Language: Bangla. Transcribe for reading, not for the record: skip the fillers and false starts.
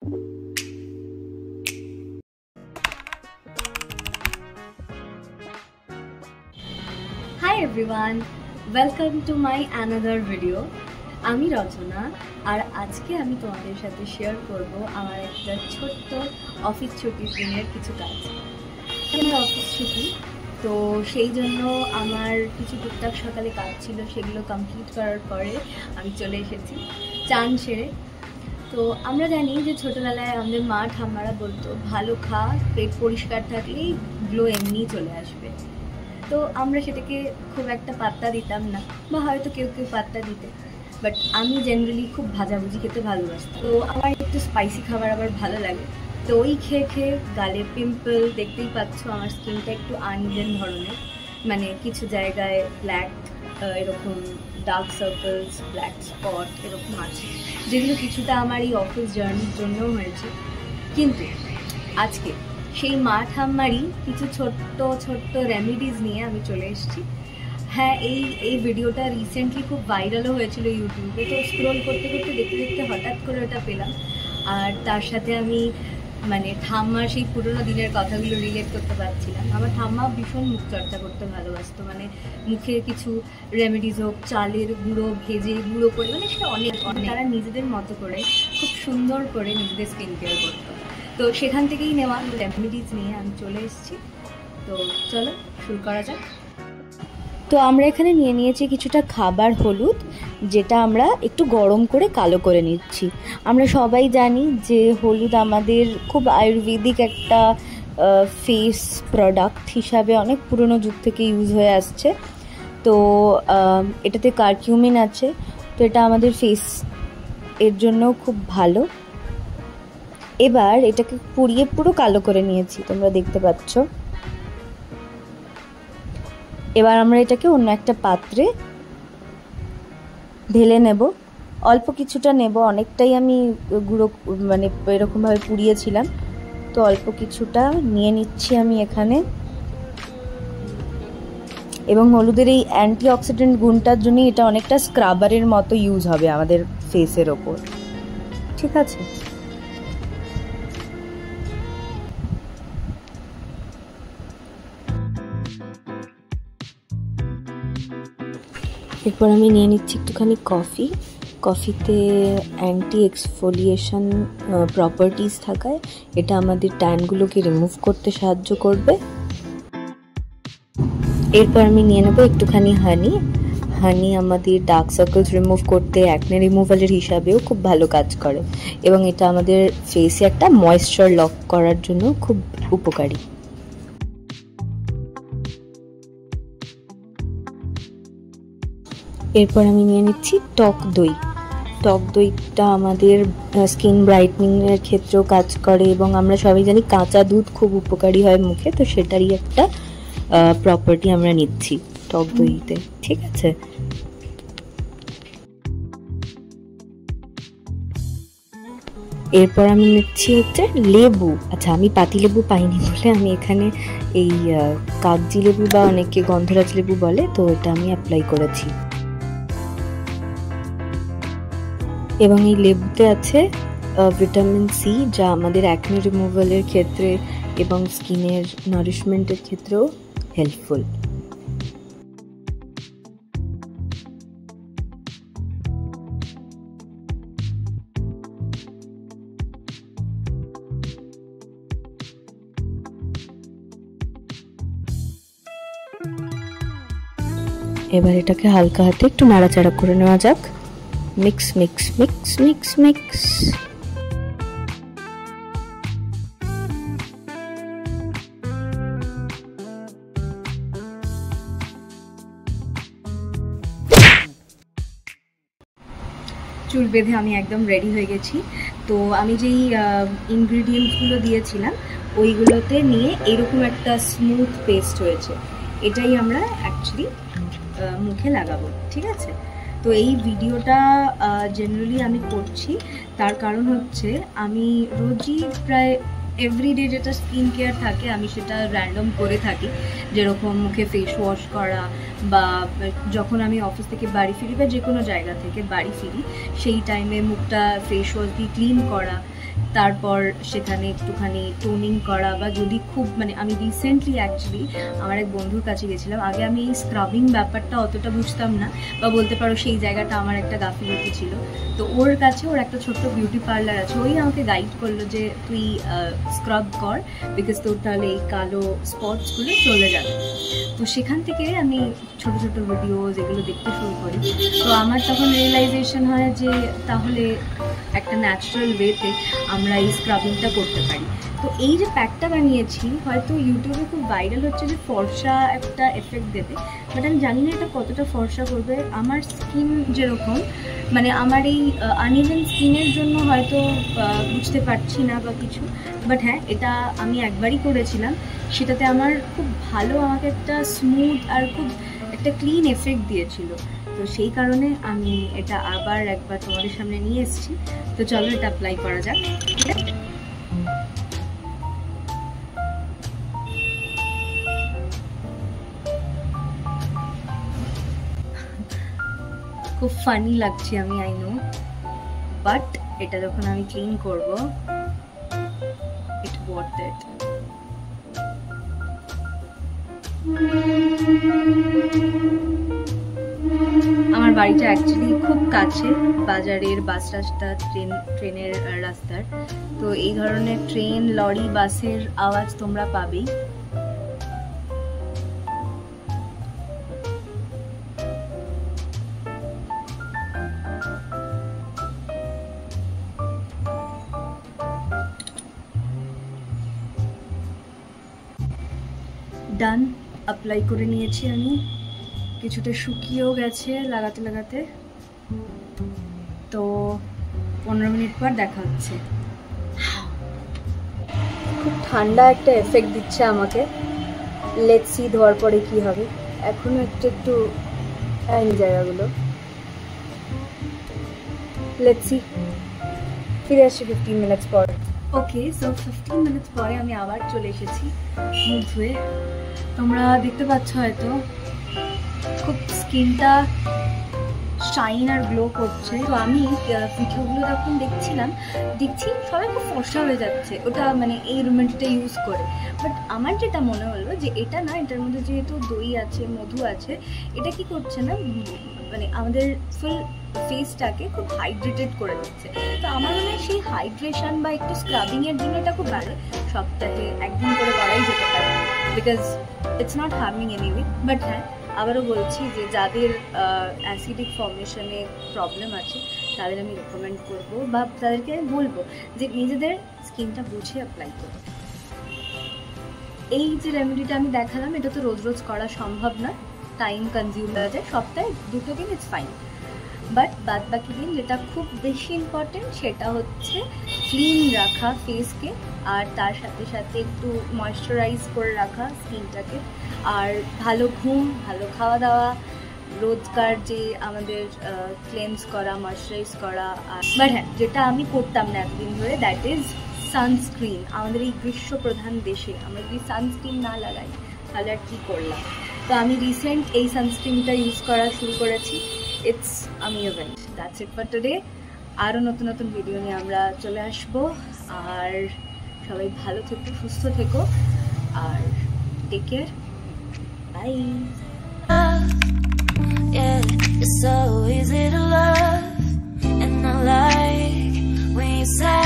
Hi everyone, welcome to my another video. আমি রচনা আর আজকে আমি তোমাদের সাথে শেয়ার করব আমার একটা ছোট্ট অফিস ছুটির দিনের কিছু কাজ। আমার অফিস ছুটি, তো সেই জন্য আমার কিছু টুকটাক সকালে কাজ ছিল, সেগুলো কমপ্লিট করার পরে আমি চলে এসেছি চান সেরে। তো আমরা জানি যে ছোটোবেলায় আমাদের মা ঠাম্মারা বলতো ভালো খা, পেট পরিষ্কার থাকলেই গ্লো এমনিই চলে আসবে। তো আমরা সেটাকে খুব একটা পাত্তা দিতাম না, বা হয়তো কেউ কেউ পাত্তা দিতে, বাট আমি জেনারেলি খুব ভাজাভুজি খেতে ভালোবাসতাম। তো আমার একটু স্পাইসি খাবার আবার ভালো লাগে। তো ওই খেয়ে খেয়ে গালে পিম্পল, দেখতেই পাচ্ছ আমার স্কিনটা একটু আনইভেন ধরনের, মানে কিছু জায়গায় ব্ল্যাক, এরকম ডার্ক সার্কেলস, ব্ল্যাক স্পট এরকম আছে, যেগুলো কিছুটা আমার এই অফিস জার্নির জন্যও হয়েছে। কিন্তু আজকে সেই মা ঠাম্মারই কিছু ছোট্ট রেমেডিজ নিয়ে আমি চলে এসেছি। হ্যাঁ, এই ভিডিওটা রিসেন্টলি খুব ভাইরালও হয়েছিল ইউটিউবে। তো স্ক্রোল করতে করতে দেখতে দেখতে হঠাৎ করে ওটা পেলাম, আর তার সাথে আমি মানে ঠাম্মার সেই পুরোনো দিনের কথাগুলো রিলেট করতে পারছিলাম। আমার ঠাম্মা ভীষণ মুখ চর্চা করতে ভালোবাসতো, মানে মুখে কিছু রেমেডিজ হোক, চালের গুঁড়ো ভেজে গুঁড়ো করে, মানে সেটা অনেক তারা নিজেদের মতো করে খুব সুন্দর করে নিজেদের স্কিন কেয়ার করতো। তো সেখান থেকেই নেওয়া রেমেডিজ নিয়ে আমি চলে এসেছি। তো চলো শুরু করা যাক। তো আমরা এখানে নিয়ে নিয়েছি কিছুটা খাবার হলুদ, যেটা আমরা একটু গরম করে কালো করে নিচ্ছি। আমরা সবাই জানি যে হলুদ আমাদের খুব আয়ুর্বেদিক একটা ফেস প্রোডাক্ট হিসাবে অনেক পুরনো যুগ থেকে ইউজ হয়ে আসছে। তো এটাতে কারকিউমিন আছে, তো এটা আমাদের ফেস এর জন্য খুব ভালো। এবার এটাকে পুড়িয়ে পুরো কালো করে নিয়েছি, তোমরা দেখতে পাচ্ছ। এবার আমরা এটাকে অন্য একটা পাত্রে ঢেলে নেব। অল্প কিছুটা নেব, অনেকটাই আমি গুঁড়ো মানে এরকমভাবে পুড়িয়েছিলাম, তো অল্প কিছুটা নিয়ে নিচ্ছি আমি এখানে। এবং হলুদের এই অ্যান্টি অক্সিডেন্ট গুণটার জন্য এটা অনেকটা স্ক্রাবারের মতো ইউজ হবে আমাদের ফেসের ওপর, ঠিক আছে? এরপর আমি নিয়ে নিচ্ছি একটুখানি কফিতে অ্যান্টি এক্সফোলিয়েশন প্রপার্টিস থাকায় এটা আমাদের ট্যানগুলোকে রিমুভ করতে সাহায্য করবে। এরপর আমি নিয়ে নেবো একটুখানি হানি আমাদের ডার্ক সার্কেলস রিমুভ করতে, অ্যাকনে রিমুভালের হিসাবেও খুব ভালো কাজ করে, এবং এটা আমাদের ফেসে একটা ময়েশ্চার লক করার জন্য খুব উপকারী। এরপর আমি নিয়ে নিচ্ছি টক দইটা আমাদের স্কিন ব্রাইটনিংয়ের ক্ষেত্রেও কাজ করে, এবং আমরা সবাই জানি কাঁচা দুধ খুব উপকারী হয় মুখে, তো সেটারই একটা প্রপার্টি আমরা নিচ্ছি টক দইতে, ঠিক আছে? এরপর আমি নিচ্ছি হচ্ছে লেবু। আচ্ছা, আমি পাতিলেবু পাইনি বলে আমি এখানে এই কাগজি লেবু বা অনেকে গন্ধরাজ লেবু বলে, তো এটা আমি অ্যাপ্লাই করেছি। এবং এই লেবুতে আছে ভিটামিন সি, যা আমাদের অ্যাকনে রিমুভালের ক্ষেত্রে এবং স্কিনের নারিশমেন্টের ক্ষেত্রেও হেল্পফুল। এবার এটাকে হালকা হাতে একটু নাড়াচাড়া করে নেওয়া যাক। Mix mix mix mix mix. চুল বেঁধে আমি একদম রেডি হয়ে গেছি। তো আমি যেই ইনগ্রিডিয়েন্টসগুলো দিয়েছিলাম ওইগুলোতে নিয়ে এরকম একটা স্মুথ পেস্ট হয়েছে, এটাই আমরা অ্যাকচুয়ালি মুখে লাগাবো, ঠিক আছে? তো এই ভিডিওটা জেনারেলি আমি করছি, তার কারণ হচ্ছে আমি রোজই প্রায় এভরিডে যেটা স্কিন কেয়ার থাকে আমি সেটা র্যান্ডম করে থাকি, যেরকম মুখে ফেস ওয়াশ করা, বা যখন আমি অফিস থেকে বাড়ি ফিরি বা যে কোনো জায়গা থেকে বাড়ি ফিরি সেই টাইমে মুখটা ফেস ওয়াশ দিয়ে ক্লিন করা, তারপর সেখানে একটুখানি টোনিং করা, বা যদি খুব মানে আমি রিসেন্টলি অ্যাকচুয়ালি আমার এক বন্ধুর কাছে গেছিলাম। আগে আমি এই স্ক্রাবিং ব্যাপারটা অতটা বুঝতাম না, বা বলতে পারো সেই জায়গাটা আমার একটা গাফিলতি ছিল। তো ওর কাছে ওর একটা ছোট্ট বিউটি পার্লার আছে, ওই আমাকে গাইড করলো যে তুই স্ক্রাব কর, বিকজ তোর তাহলে এই কালো স্পটসগুলো চলে যাবে। তো সেখান থেকে আমি ছোট ছোট ভিডিও যেগুলো দেখতে শুরু করি। তো আমার তখন রিয়েলাইজেশন হয় যে তাহলে একটা ন্যাচারাল ওয়েতে আমরা এই স্ক্রাবিংটা করতে পারি। তো এই যে প্যাকটা বানিয়েছি, হয়তো ইউটিউবে খুব ভাইরাল হচ্ছে যে ফর্সা একটা এফেক্ট দেবে, বাট আমি জানি না এটা কতটা ফর্সা করবে। আমার স্কিন যেরকম, মানে আমার এই আনইভেন স্কিনের জন্য হয়তো বুঝতে পারছি না বা কিছু, বাট হ্যাঁ এটা আমি একবারই করেছিলাম, সেটাতে আমার খুব ভালো, আমাকে একটা স্মুথ আর খুব একটা ক্লিন এফেক্ট দিয়েছিল। তো সেই কারণে আমি এটা আবার একবার তোমাদের সামনে নিয়ে এসেছি। তো চলো এটা অ্যাপ্লাই করা যাক। খুব ফানি লাগছে আমি, আই নো, বাট এটা যখন আমি ক্লিন করব, ইট ওয়ার্থ ইট। আমার বাড়িটা অ্যাকচুয়ালি খুব কাছে বাজারের, বাস রাস্তা, ট্রেনের রাস্তার। তো এই ধরনের ট্রেন, লরি, বাসের আওয়াজ তোমরা পাবেই। ডান, অ্যাপ্লাই করে নিয়েছি আমি, কিছুটা শুকিয়েও গেছে লাগাতে লাগাতে। তো 15 মিনিট পর দেখা হচ্ছে। খুব ঠান্ডা একটা এফেক্ট দিচ্ছে আমাকে। লেটস সি ধোয়ার পরে কি হবে। এখনো একটু এই জায়গাগুলো, লেটস সি। ফিরে আসছি 15 মিনিটস পর। ওকে, সো 15 মিনিটস পরে আমি আবার চলে এসেছি মুখ ধুয়ে। তোমরা দেখতে পাচ্ছ হয়তো খুব স্কিনটা শাইন আর গ্লো করছে। তো আমি ভিডিওগুলো যখন দেখছি সবাই খুব ফর্সা হয়ে যাচ্ছে, ওটা মানে এই রিমেডিটা ইউজ করে। বাট আমার যেটা মনে হলো যে এটা না, এটার মধ্যে যেহেতু দই আছে, মধু আছে, এটা কি করছে না, মানে আমাদের ফুল ফেসটাকে খুব হাইড্রেটেড করে দিচ্ছে। তো আমার মনে হয় সেই হাইড্রেশন বা একটু স্ক্রাবিংয়ের জন্য এটা খুব ভালো, সপ্তাহে একদিন করে করাই যেতে পারে, because it's not harming anyway. But হ্যাঁ, আবারও বলছি যে যাদের অ্যাসিডিক ফর্মেশনে প্রবলেম আছে তাদের আমি রেকমেন্ড করবো, বা তাদেরকে আমি বলবো যে নিজেদের স্কিনটা বুঝে অ্যাপ্লাই করো। এই যে রেমেডিটা আমি দেখালাম, এটা তো রোজ রোজ করা সম্ভব না, টাইম কনজিউম করা যায়, সপ্তাহে 2 দিন ইটস ফাইন। বাট বাদ বাকি দিন যেটা খুব বেশি ইম্পর্টেন্ট সেটা হচ্ছে ক্লিন রাখা ফেসকে, আর তার সাথে সাথে একটু ময়েশ্চারাইজ করে রাখা স্কিনটাকে, আর ভালো ঘুম, ভালো খাওয়া দাওয়া, রোজকার যে আমাদের ক্লেন্স করা, ময়েশ্চারাইজ করা। বাট হ্যাঁ, যেটা আমি করতাম না এতদিন ধরে, দ্যাট ইজ সানস্ক্রিন। আমাদের এই গ্রীষ্মপ্রধান দেশে আমরা যদি সানস্ক্রিন না লাগাই তাহলে আর কী করলাম। তো আমি রিসেন্ট এই সানস্ক্রিনটা ইউজ করা শুরু করেছি। It's amazing. That's it for today. আরও নতুন নতুন ভিডিও নিয়ে আমরা চলে আসবো, আর সবাই ভালো থেকো, সুস্থ থেকো, আর take care, bye. Yeah, it's so easy to love, and I like when you say